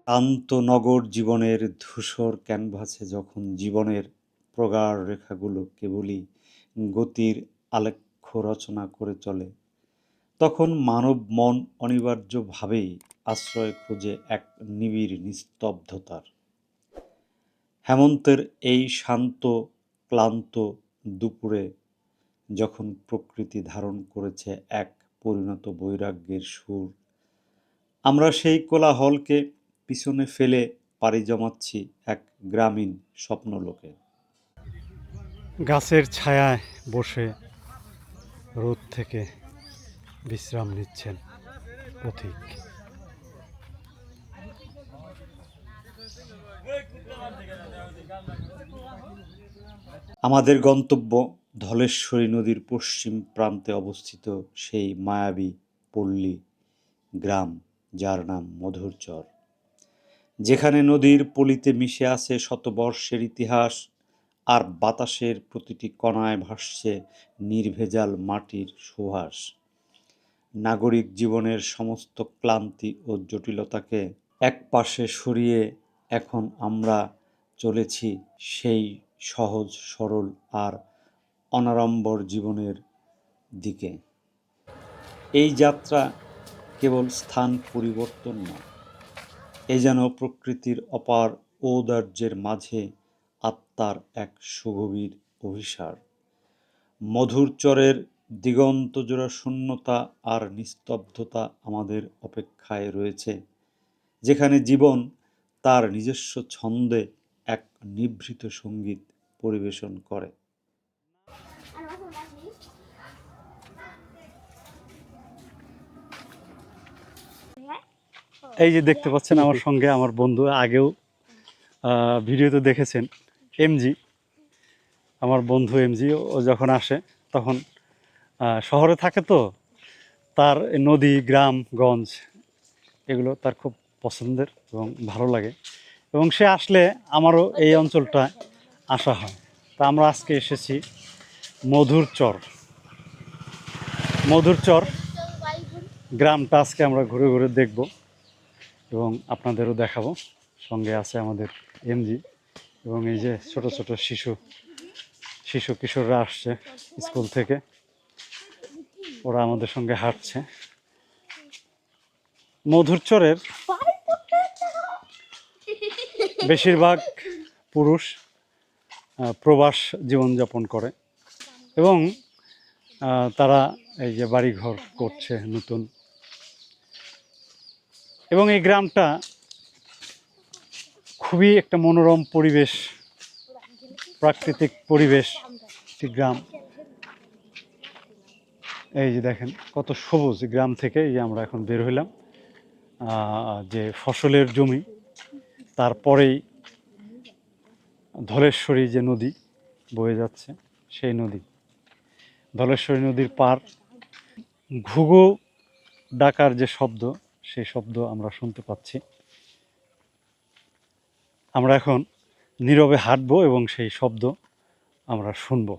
ক্লান্ত নগর জীবনের ধূসর ক্যানভাসে যখন জীবনের প্রগাঢ় রেখাগুলো কেবলই গতির আলেখ্য রচনা করে চলে, তখন মানব মন অনিবার্যভাবেই আশ্রয় খোঁজে এক নিবিড় নিস্তব্ধতার। হেমন্তের এই শান্ত ক্লান্ত দুপুরে যখন প্রকৃতি ধারণ করেছে এক পরিণত বৈরাগ্যের সুর, আমরা সেই কোলাহলকে পিছনে ফেলে পাড়ি জমাচ্ছি এক গ্রামীণ স্বপ্নলোকে। গাছের ছায়ায় বসে রোদ থেকে বিশ্রাম নিচ্ছেন পথিক। আমাদের গন্তব্য ধলেশ্বরী নদীর পশ্চিম প্রান্তে অবস্থিত সেই মায়াবী পল্লী গ্রাম, যার নাম মধুরচর, যেখানে নদীর পলিতে মিশে আছে শতবর্ষের ইতিহাস, আর বাতাসের প্রতিটি কণায় ভাসছে নির্ভেজাল মাটির সুবাস। নাগরিক জীবনের সমস্ত ক্লান্তি ও জটিলতাকে একপাশে সরিয়ে এখন আমরা চলেছি সেই সহজ সরল আর অনাড়ম্বর জীবনের দিকে। এই যাত্রা কেবল স্থান পরিবর্তন নয়, এ যেন প্রকৃতির অপার ঔদার্যের মাঝে আত্মার এক সুগভীর অভিসার। মধুরচরের দিগন্তজোড়া শূন্যতা আর নিস্তব্ধতা আমাদের অপেক্ষায় রয়েছে, যেখানে জীবন তার নিজস্ব ছন্দে এক নিভৃত সঙ্গীত পরিবেশন করে। এই যে দেখতে পাচ্ছেন আমার সঙ্গে আমার বন্ধু, আগেও ভিডিওতে দেখেছেন, এমজি, আমার বন্ধু এমজি। ও যখন আসে তখন শহরে থাকে, তো তার নদী, গ্রাম গঞ্জ এগুলো তার খুব পছন্দের এবং ভালো লাগে, এবং সে আসলে আমারও এই অঞ্চলটা আসা হয়। তা আমরা আজকে এসেছি মধুরচর। মধুরচর গ্রামটা আজকে আমরা ঘুরে ঘুরে দেখব এবং আপনাদেরও দেখাবো। সঙ্গে আছে আমাদের এমজি, এবং এই যে ছোট ছোট শিশু কিশোররা আসছে স্কুল থেকে, ওরা আমাদের সঙ্গে হাঁটছে। মধুরচরের বেশিরভাগ পুরুষ প্রবাস জীবনযাপন করে, এবং তারা এই যে বাড়িঘর করছে নতুন। এবং এই গ্রামটা খুবই একটা মনোরম পরিবেশ, প্রাকৃতিক পরিবেশ গ্রাম। এই যে দেখেন কত সবুজ গ্রাম থেকে। এই যে আমরা এখন বের হইলাম যে ফসলের জমি, তারপরেই ধলেশ্বরী যে নদী বয়ে যাচ্ছে, সেই নদী, ধলেশ্বরী নদীর পার। ঘুঘু ডাকার যে শব্দ, সেই শব্দ আমরা শুনতে পাচ্ছি। আমরা এখন নীরবে হাঁটবো এবং সেই শব্দ আমরা শুনবো।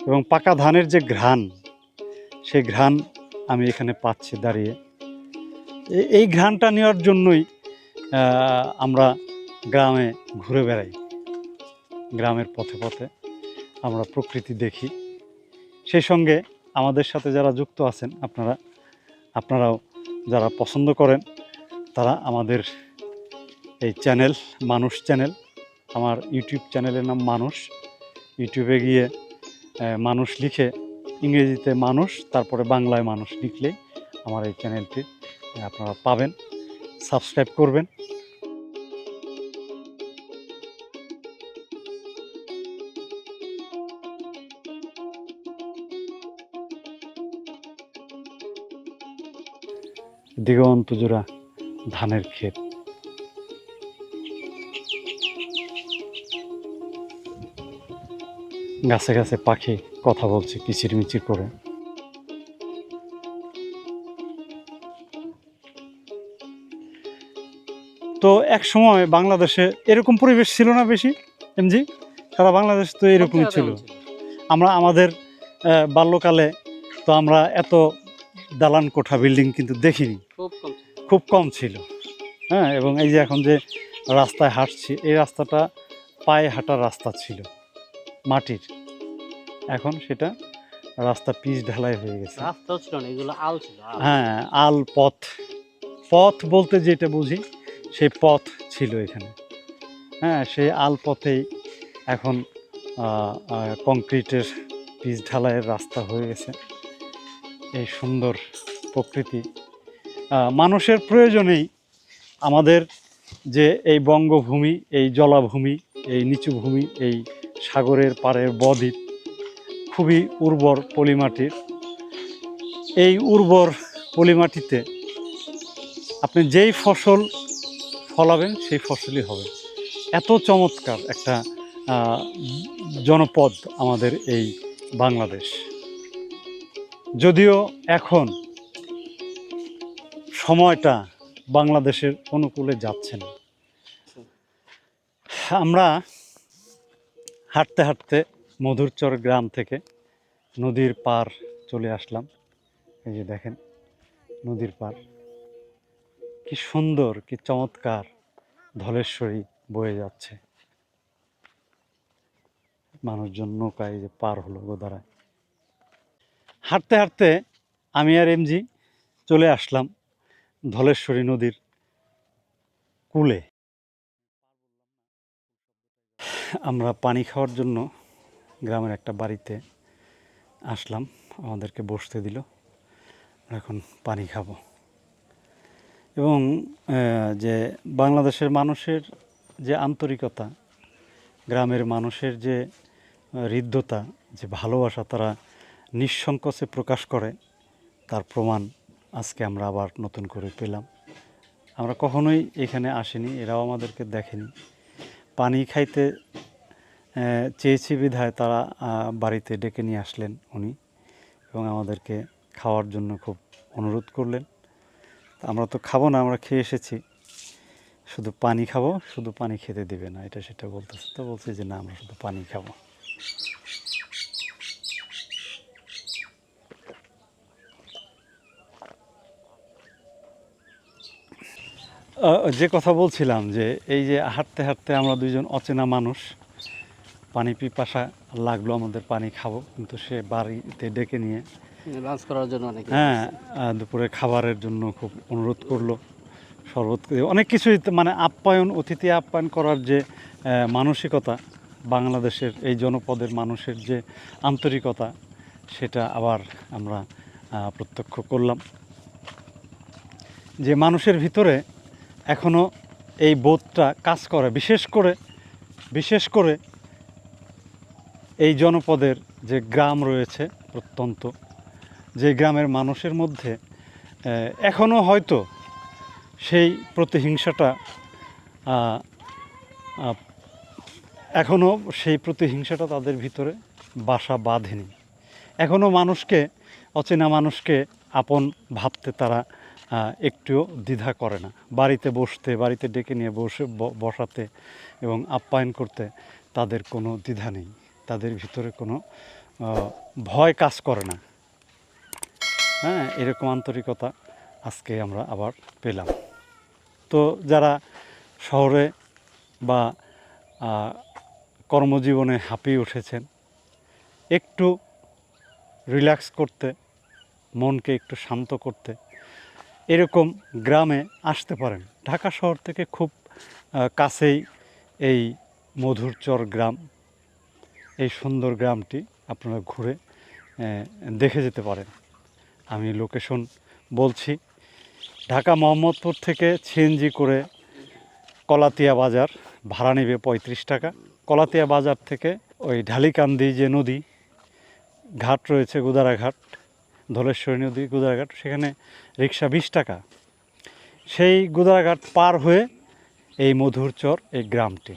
এবং পাকা ধানের যে ঘ্রাণ, সেই ঘ্রাণ আমি এখানে পাচ্ছি দাঁড়িয়ে। এই ঘ্রাণটা নেওয়ার জন্যই আমরা গ্রামে ঘুরে বেড়াই। গ্রামের পথে পথে আমরা প্রকৃতি দেখি। সেই সঙ্গে আমাদের সাথে যারা যুক্ত আছেন, আপনারাও যারা পছন্দ করেন, তারা আমাদের এই চ্যানেল, মানুষ চ্যানেল, আমার ইউটিউব চ্যানেলের নাম মানুষ। ইউটিউবে গিয়ে মানুষ লিখে, ইংরেজিতে মানুষ, তারপরে বাংলায় মানুষ লিখলেই আমার এই চ্যানেলটি আপনারা পাবেন। সাবস্ক্রাইব করবেন। দিগন্ত জোড়া ধানের ক্ষেত। গাছে গাছে পাখি কথা বলছে কিচিরমিচির করে। তো এক সময় বাংলাদেশে এরকম পরিবেশ ছিল না বেশি এমজি, সারা বাংলাদেশ তো এরকমই ছিল। আমরা আমাদের বাল্যকালে তো আমরা এত দালান কোঠা বিল্ডিং কিন্তু দেখিনি, খুব কম ছিল। হ্যাঁ, এবং এই যে এখন যে রাস্তায় হাঁটছি, এই রাস্তাটা পায়ে হাঁটার রাস্তা ছিল মাটির, এখন সেটা রাস্তা পিচ ঢালাই হয়ে গেছে। রাস্তাও ছিল না, এগুলো আল ছিল। হ্যাঁ, আল পথ, পথ বলতে যেটা বুঝি সেই পথ ছিল এখানে। হ্যাঁ, সেই আল পথেই এখন কংক্রিটের পিচ ঢালাইয়ের রাস্তা হয়ে গেছে। এই সুন্দর প্রকৃতি মানুষের প্রয়োজনেই আমাদের যে এই বঙ্গভূমি, এই জলাভূমি, এই নিচু ভূমি, এই সাগরের পাড়ের বদ্বীপ খুবই উর্বর পলিমাটির। এই উর্বর পলিমাটিতে আপনি যেই ফসল ফলাবেন সেই ফসলই হবে। এত চমৎকার একটা জনপদ আমাদের এই বাংলাদেশ। যদিও এখন সময়টা বাংলাদেশের অনুকূলে যাচ্ছে না। আমরা হাঁটতে হাঁটতে মধুরচর গ্রাম থেকে নদীর পার চলে আসলাম। এই যে দেখেন নদীর পার, কি সুন্দর, কি চমৎকার ধলেশ্বরী বয়ে যাচ্ছে। মানুষজন নৌকায় যে পার হলো গোদারায়। হাঁটতে হাঁটতে আমি আর এমজি চলে আসলাম ধলেশ্বরী নদীর কূলে। আমরা পানি খাওয়ার জন্য গ্রামের একটা বাড়িতে আসলাম, আমাদেরকে বসতে দিল, এখন পানি খাবো। এবং যে বাংলাদেশের মানুষের যে আন্তরিকতা, গ্রামের মানুষের যে হৃদ্যতা, যে ভালোবাসা তারা নিঃসংকোচে প্রকাশ করে, তার প্রমাণ আজকে আমরা আবার নতুন করে পেলাম। আমরা কখনোই এখানে আসিনি, এরাও আমাদেরকে দেখেনি। পানি খাইতে চেয়েছি বিধায় তারা বাড়িতে ডেকে নিয়ে আসলেন উনি, এবং আমাদেরকে খাওয়ার জন্য খুব অনুরোধ করলেন। আমরা তো খাবো না, আমরা খেয়ে এসেছি, শুধু পানি খাবো, শুধু পানি খেতে দেবে না, এটা সেটা বলতেছে। তো বলছি যে না, আমরা শুধু পানি খাবো। যে কথা বলছিলাম, যে এই যে হাঁটতে হাঁটতে আমরা দুইজন অচেনা মানুষ, পানি পিপাসা লাগলো আমাদের, পানি খাবো, কিন্তু সে বাড়িতে ডেকে নিয়ে লাঞ্চ করার জন্য অনেক, হ্যাঁ, দুপুরে খাবারের জন্য খুব অনুরোধ করলো, শরবত, অনেক কিছুই, মানে আপ্যায়ন, অতিথি আপ্যায়ন করার যে মানসিকতা, বাংলাদেশের এই জনপদের মানুষের যে আন্তরিকতা, সেটা আবার আমরা প্রত্যক্ষ করলাম। যে মানুষের ভিতরে এখনও এই বোধটা কাজ করে, বিশেষ করে এই জনপদের যে গ্রাম রয়েছে প্রত্যন্ত, যে গ্রামের মানুষের মধ্যে এখনও হয়তো সেই প্রতিহিংসাটা তাদের ভিতরে বাসা বাঁধেনি। এখনও মানুষকে, অচেনা মানুষকে আপন ভাবতে তারা একটুও দ্বিধা করে না। বাড়িতে বসতে, বাড়িতে ডেকে নিয়ে বসাতে এবং আপ্যায়ন করতে তাদের কোনো দ্বিধা নেই, তাদের ভিতরে কোনো ভয় কাজ করে না। হ্যাঁ, এরকম আন্তরিকতা আজকে আমরা আবার পেলাম। তো যারা শহরে বা কর্মজীবনে হাঁপিয়ে উঠেছেন, একটু রিল্যাক্স করতে, মনকে একটু শান্ত করতে এরকম গ্রামে আসতে পারেন। ঢাকা শহর থেকে খুব কাছেই এই মধুরচর গ্রাম, এই সুন্দর গ্রামটি আপনারা ঘুরে দেখে যেতে পারেন। আমি লোকেশন বলছি, ঢাকা মোহাম্মদপুর থেকে সিএনজি করে কলাতিয়া বাজার ভাড়া নেবে 35 টাকা। কলাতিয়া বাজার থেকে ওই ঢালিকান্দি যে নদী ঘাট রয়েছে, গুদারাঘাট, ধলেশ্বরী নদী গুদারাঘাট, সেখানে রিক্সা 20 টাকা। সেই গুদারাঘাট পার হয়ে এই মধুরচর এই গ্রামটি।